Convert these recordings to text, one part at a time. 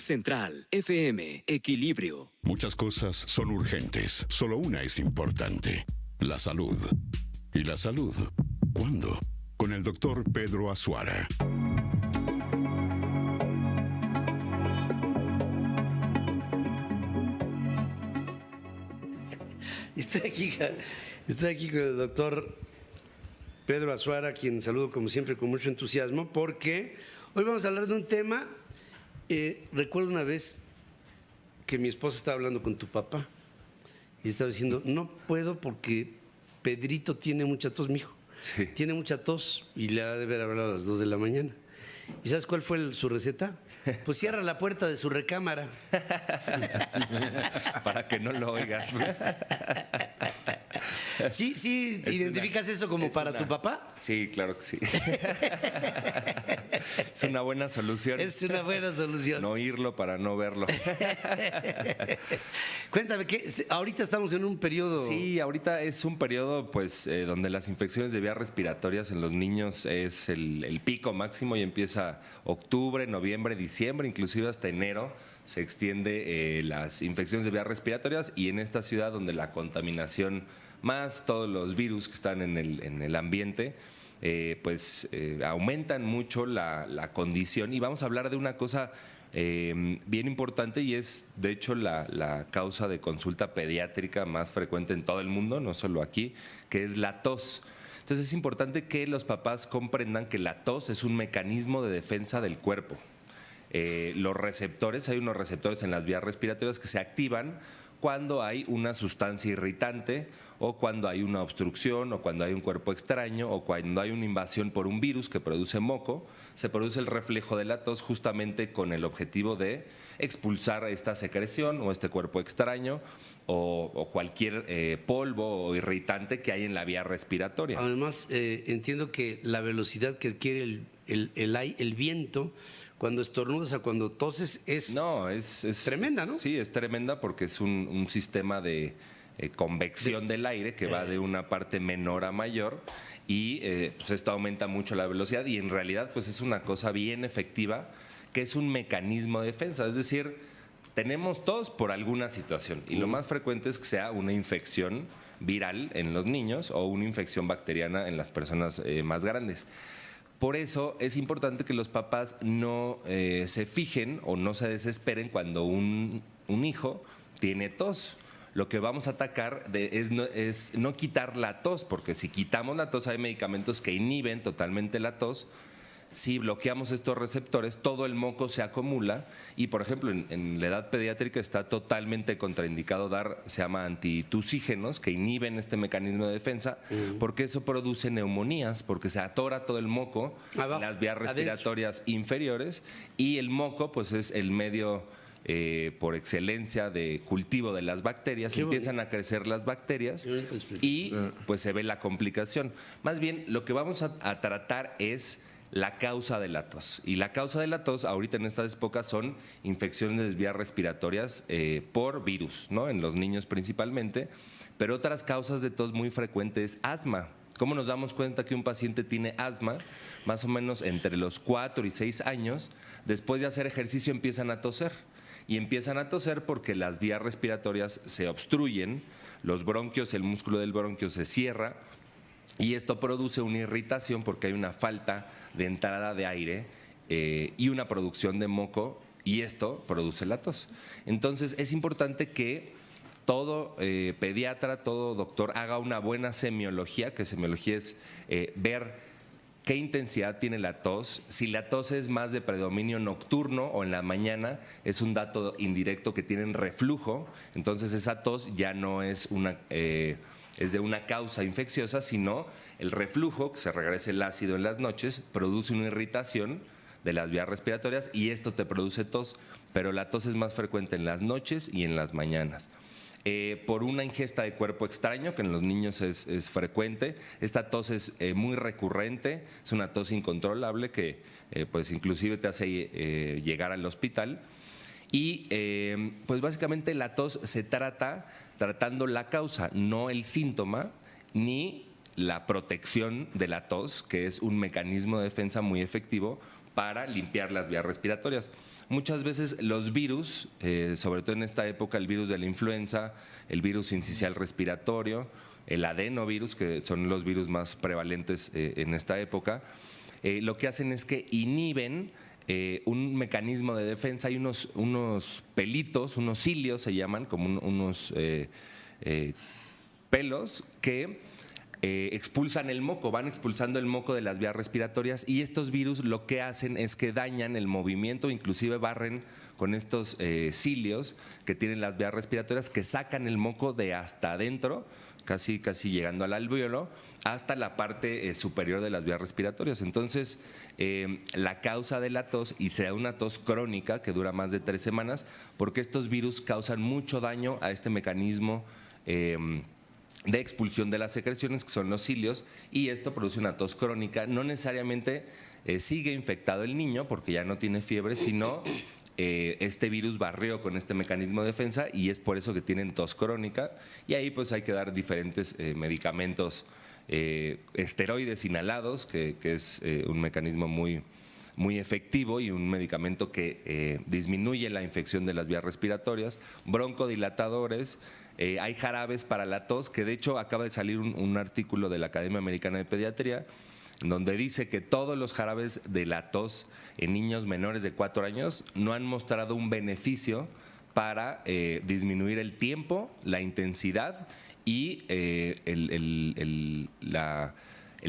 Central FM, Equilibrio. Muchas cosas son urgentes, solo una es importante: la salud. ¿Y la salud? ¿Cuándo? Con el doctor Pedro Azuara. Estoy aquí con el doctor Pedro Azuara, a quien saludo como siempre con mucho entusiasmo, porque hoy vamos a hablar de un tema. Recuerdo una vez que mi esposa estaba hablando con tu papá y estaba diciendo: no puedo porque Pedrito tiene mucha tos, mijo. Sí. Tiene mucha tos y le ha de haber hablado a las 2 de la mañana. ¿Y sabes cuál fue su receta? Pues cierra la puerta de su recámara. Para que no lo oigas. Pues. ¿Sí identificas eso como para tu papá? Sí, claro que sí. Es una buena solución. Es una buena solución. No oírlo para no verlo. Cuéntame, ahorita estamos en un periodo... Sí, ahorita es un periodo pues donde las infecciones de vías respiratorias en los niños es el pico máximo y empieza octubre, noviembre, diciembre, inclusive hasta enero se extiende las infecciones de vías respiratorias, y en esta ciudad donde la contaminación más todos los virus que están en el ambiente aumentan mucho la condición. Y vamos a hablar de una cosa bien importante, y es de hecho la causa de consulta pediátrica más frecuente en todo el mundo, no solo aquí, que es la tos. Entonces es importante que los papás comprendan que la tos es un mecanismo de defensa del cuerpo. Los receptores, hay unos receptores en las vías respiratorias que se activan cuando hay una sustancia irritante, o cuando hay una obstrucción, o cuando hay un cuerpo extraño, o cuando hay una invasión por un virus que produce moco. Se produce el reflejo de la tos justamente con el objetivo de expulsar esta secreción o este cuerpo extraño o cualquier polvo o irritante que hay en la vía respiratoria. Además, entiendo que la velocidad que adquiere el viento cuando estornudas a cuando toses es tremenda, ¿no? Sí, es tremenda porque es un sistema de convección del aire que va de una parte menor a mayor, y pues esto aumenta mucho la velocidad, y en realidad pues es una cosa bien efectiva, que es un mecanismo de defensa. Es decir, tenemos tos por alguna situación, y lo más frecuente es que sea una infección viral en los niños o una infección bacteriana en las personas más grandes. Por eso es importante que los papás no se fijen o no se desesperen cuando un hijo tiene tos. Lo que vamos a atacar es no quitar la tos, porque si quitamos la tos hay medicamentos que inhiben totalmente la tos. Si bloqueamos estos receptores, todo el moco se acumula, y por ejemplo en la edad pediátrica está totalmente contraindicado dar, se llama antitusígenos, que inhiben este mecanismo de defensa, porque eso produce neumonías, porque se atora todo el moco en las vías respiratorias inferiores, y el moco pues es el medio por excelencia de cultivo de las bacterias. Empiezan a crecer las bacterias y pues se ve la complicación. Más bien lo que vamos a tratar es la causa de la tos. Y la causa de la tos ahorita en estas épocas son infecciones de vías respiratorias por virus, ¿no? En los niños principalmente, pero otras causas de tos muy frecuentes es asma. ¿Cómo nos damos cuenta que un paciente tiene asma? Más o menos entre los 4 y 6 años, después de hacer ejercicio empiezan a toser. Y empiezan a toser porque las vías respiratorias se obstruyen, los bronquios, el músculo del bronquio se cierra, y esto produce una irritación porque hay una falta de entrada de aire y una producción de moco, y esto produce la tos. Entonces es importante que todo pediatra, todo doctor haga una buena semiología, que semiología es ver qué intensidad tiene la tos. Si la tos es más de predominio nocturno o en la mañana, es un dato indirecto que tienen reflujo, entonces esa tos ya no es es de una causa infecciosa, sino el reflujo, que se regresa el ácido en las noches, produce una irritación de las vías respiratorias y esto te produce tos, pero la tos es más frecuente en las noches y en las mañanas. Por una ingesta de cuerpo extraño, que en los niños es frecuente. Esta tos es muy recurrente, es una tos incontrolable que pues inclusive te hace llegar al hospital. Y pues básicamente la tos se trata tratando la causa, no el síntoma, ni la protección de la tos, que es un mecanismo de defensa muy efectivo para limpiar las vías respiratorias. muchas veces los virus, sobre todo en esta época, el virus de la influenza, el virus sincicial respiratorio, el adenovirus, que son los virus más prevalentes en esta época, lo que hacen es que inhiben un mecanismo de defensa. Hay unos pelitos, unos cilios se llaman, como unos pelos que expulsan el moco, van expulsando el moco de las vías respiratorias, y estos virus lo que hacen es que dañan el movimiento, inclusive barren con estos cilios que tienen las vías respiratorias, que sacan el moco de hasta adentro, casi llegando al alvéolo, hasta la parte superior de las vías respiratorias. Entonces, la causa de la tos, y sea una tos crónica que dura más de 3 semanas, porque estos virus causan mucho daño a este mecanismo de expulsión de las secreciones, que son los cilios, y esto produce una tos crónica. No necesariamente sigue infectado el niño porque ya no tiene fiebre, sino este virus barrió con este mecanismo de defensa, y es por eso que tienen tos crónica, y ahí pues hay que dar diferentes medicamentos, esteroides inhalados, que es un mecanismo muy efectivo y un medicamento que disminuye la infección de las vías respiratorias, broncodilatadores. Hay jarabes para la tos, que de hecho acaba de salir un artículo de la Academia Americana de Pediatría, donde dice que todos los jarabes de la tos en niños menores de 4 años no han mostrado un beneficio para disminuir el tiempo, la intensidad y el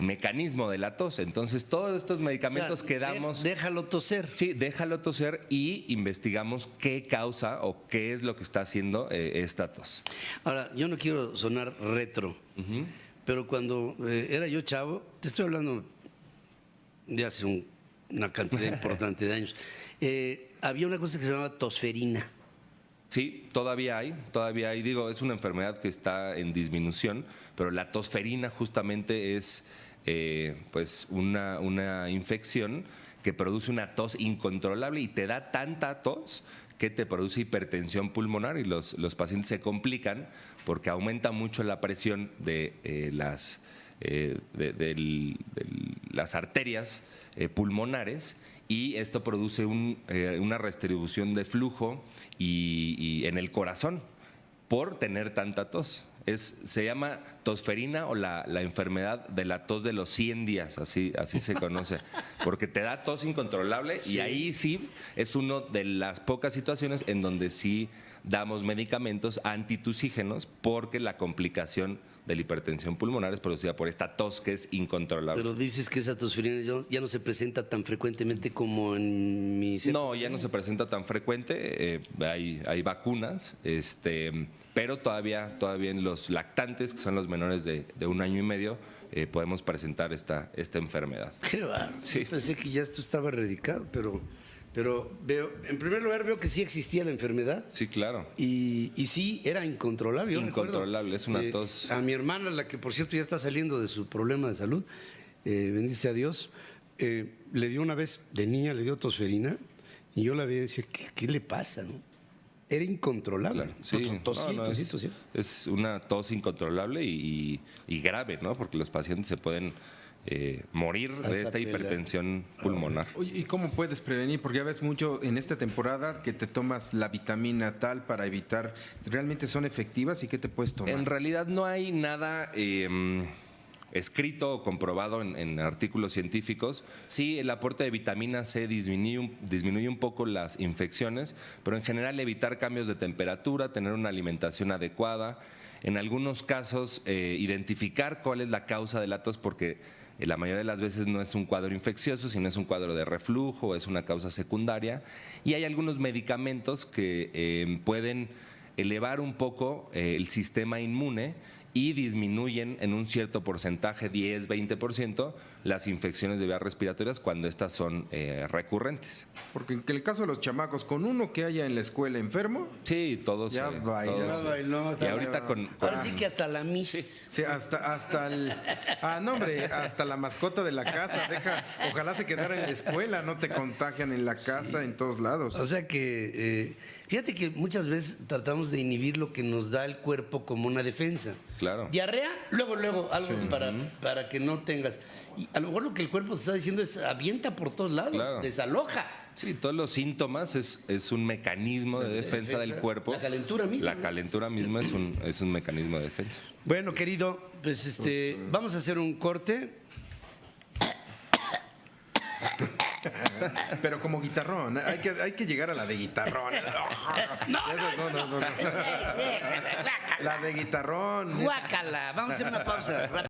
mecanismo de la tos. Entonces, todos estos medicamentos que damos... Déjalo toser. Sí, déjalo toser, y investigamos qué causa o qué es lo que está haciendo esta tos. Ahora, yo no quiero sonar retro, pero cuando era yo chavo, te estoy hablando de hace una cantidad importante de años, había una cosa que se llamaba tosferina. Sí, todavía hay, digo, es una enfermedad que está en disminución, pero la tosferina justamente es pues una infección que produce una tos incontrolable, y te da tanta tos que te produce hipertensión pulmonar, y los pacientes se complican porque aumenta mucho la presión de las arterias pulmonares, y esto produce una redistribución de flujo y en el corazón por tener tanta tos. Se llama tosferina, o la enfermedad de la tos de los 100 días, así se conoce, porque te da tos incontrolable, sí. Y ahí sí es una de las pocas situaciones en donde sí damos medicamentos antitusígenos, porque la complicación de la hipertensión pulmonar es producida por esta tos que es incontrolable. Pero dices que esa tosferina ya no se presenta tan frecuentemente como en mis épocas. No, ya no se presenta tan frecuente, hay vacunas, pero todavía en los lactantes, que son los menores de 1 año y medio, podemos presentar esta enfermedad. Qué bárbaro. Sí. Yo pensé que ya esto estaba erradicado, pero en primer lugar veo que sí existía la enfermedad. Sí, claro. Y sí, era incontrolable. Yo incontrolable, recuerdo, es una tos. A mi hermana, la que por cierto ya está saliendo de su problema de salud, bendice a Dios, le dio una vez, de niña, le dio tosferina, y yo la veía y decía, ¿qué le pasa, no? Era incontrolable. Claro, sí. Tosí. Es una tos incontrolable y grave, ¿no? Porque los pacientes se pueden morir de esta hipertensión pulmonar. Oye, ¿y cómo puedes prevenir? Porque ya ves mucho en esta temporada que te tomas la vitamina tal para evitar. ¿Realmente son efectivas y qué te puedes tomar? En realidad no hay nada escrito o comprobado en artículos científicos. Sí, el aporte de vitamina C disminuye un poco las infecciones, pero en general evitar cambios de temperatura, tener una alimentación adecuada. En algunos casos, identificar cuál es la causa de la tos, porque la mayoría de las veces no es un cuadro infeccioso, sino es un cuadro de reflujo, es una causa secundaria. Y hay algunos medicamentos que pueden elevar un poco el sistema inmune y disminuyen en un cierto porcentaje, 10, 20%, las infecciones de vías respiratorias cuando estas son recurrentes. Porque en el caso de los chamacos, con uno que haya en la escuela enfermo, sí, todos ya bailó. Y ahorita ahora sí que hasta la Miss. Sí, hasta el... no, hombre, hasta la mascota de la casa. Ojalá se quedara en la escuela, no te contagian en la casa, en todos lados. O sea que, fíjate que muchas veces tratamos de inhibir lo que nos da el cuerpo como una defensa. Claro. Diarrea, luego, algo para que no tengas. Y a lo mejor lo que el cuerpo te está diciendo es avienta por todos lados, claro. Desaloja. Sí, todos los síntomas es un mecanismo de defensa del cuerpo. La calentura misma. La calentura misma es un mecanismo de defensa. Bueno, querido, pues vamos a hacer un corte. Pero como guitarrón, hay que llegar a la de guitarrón. No. La de guitarrón. Guácala, vamos a hacer una pausa.